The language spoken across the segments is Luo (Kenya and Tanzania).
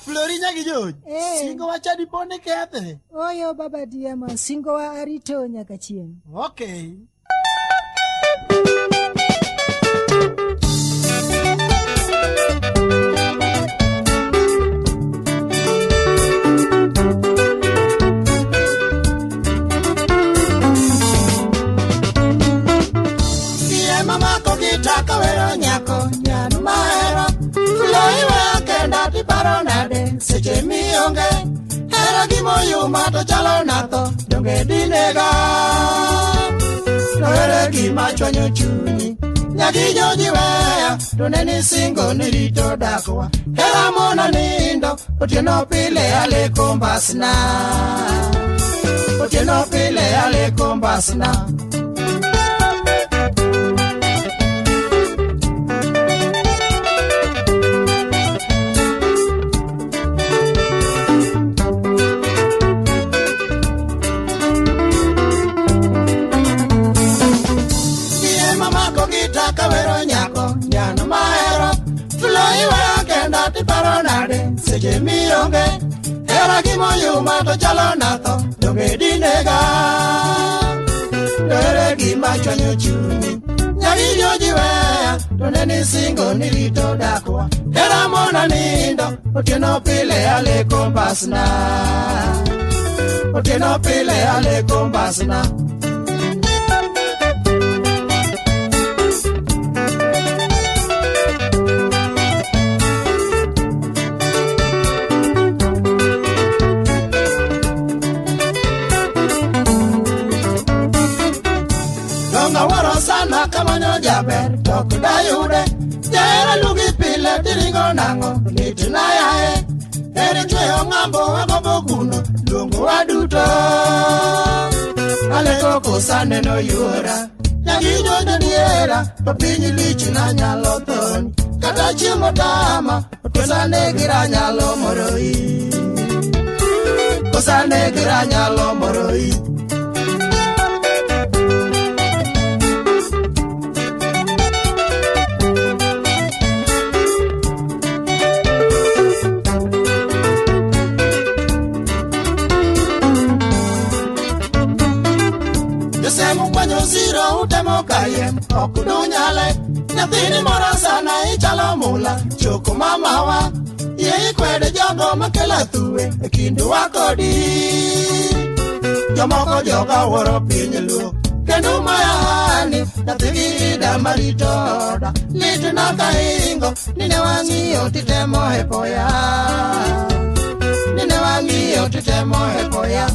Florinya gi George. Singo wacha dipone kethe. Oyo baba diema singo wa arito nyaka chieng. Okay. Mama kokita kawero nyako nyanu mahero Floiwe kenda ti paronade seche mionge Hera gimoyuma to chalo nato donge dinega Noere gima chwanyo chunyi Nyagi joji weya to neni singo nirito dakwa Hera mona nindo otieno pile ale kombasna Otieno pile ale kombasna Kawero nyako nyano mahero Floiwe kenda ti paronade seche mionge Hera gimoyuma to chalo nato donge dinega Dere gima chwanyo chunyi Nyagi joji weya to neni singo nirito dakwa Hera mona nindo otieno pile ale kombasna Otieno pile ale kombasna Sana kamanyo jaber tok dayude Jera lugi pile tiringo nango litina yae Eri chweyo ngambo wagobo kuno lungu waduto Ale koko sane no yura Nyagi jojo diera Papinyi lichi na nyalo thoni Kata chiemo dama Kosane gira nyalo moroi Kosane gira nyalo moroi Zero utemo kayem okudunyale Nyathini mora sana ichalo mula Choko mamawa Ye ikwede jogo makela thuwe Kindu wakodi Jomoko joga woro pinye luo Kendo mayani Nathigi ida maritoda Litu na kaingo Nine wangio titemo hepoya Nine wangio titemo hepoya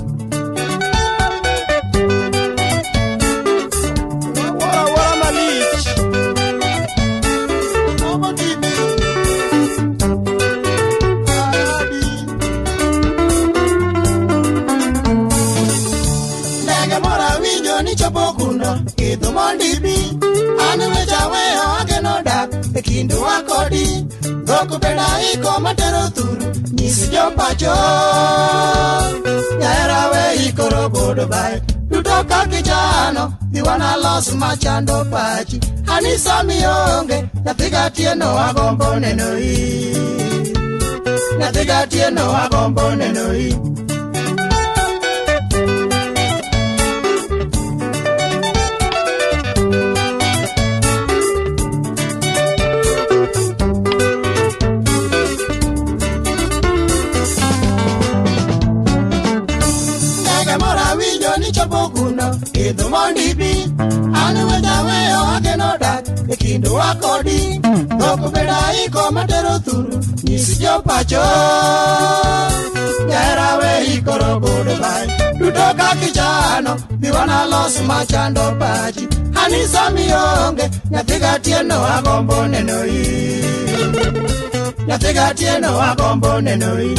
Kitu mondibi Anu mecha weo ake no dak Kindu wakodi Goku peda iko matero turu Nisi jompacho Nyaera we iko robodo bai Dutoka kijano Iwana los machando pachi Hanisa mionge Nathiga tieno agombo nenoi Nathiga tieno agombo nenoi Kitu mondibi Anu weja weo ake no dak Kindu wakodi Goku peda iko matero turu Nisi jompacho Nyaera we iko robodo bai Dutoka kijano Biwana los machando pachi Hanisa mionge Nyathiga tieno agombo nenoi Nyathiga tieno agombo nenoi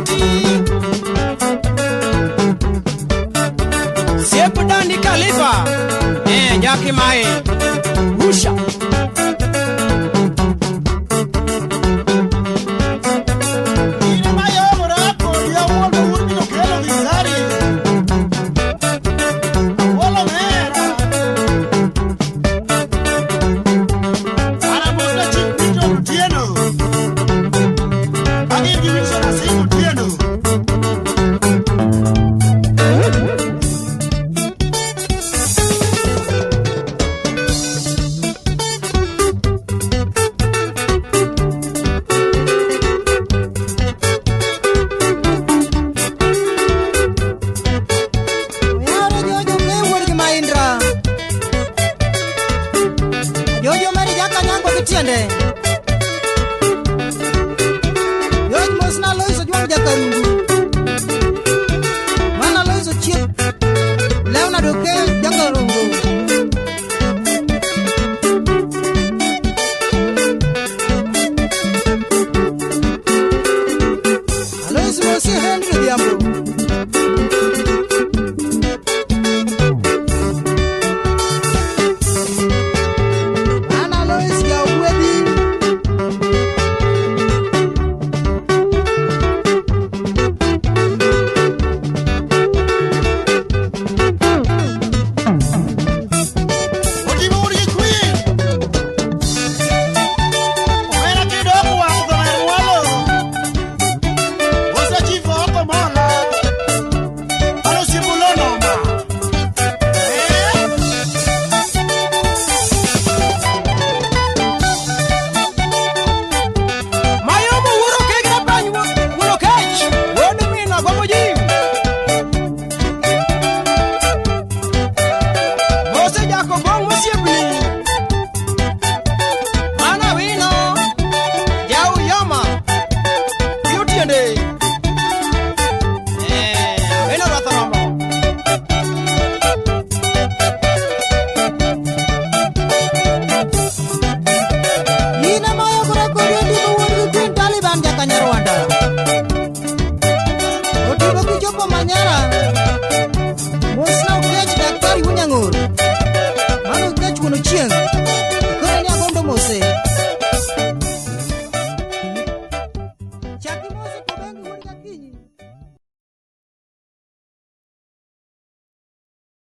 City. Siempre Dani Khalifa, Jackie Mae, Usha. Yoyo meri jaka nyango kitiende. Yoyo mosna loiso juang jaka rungu. Mana loiso chip. Leona doke jaka rungu. Loiso mosi Henry Diambo. Mañana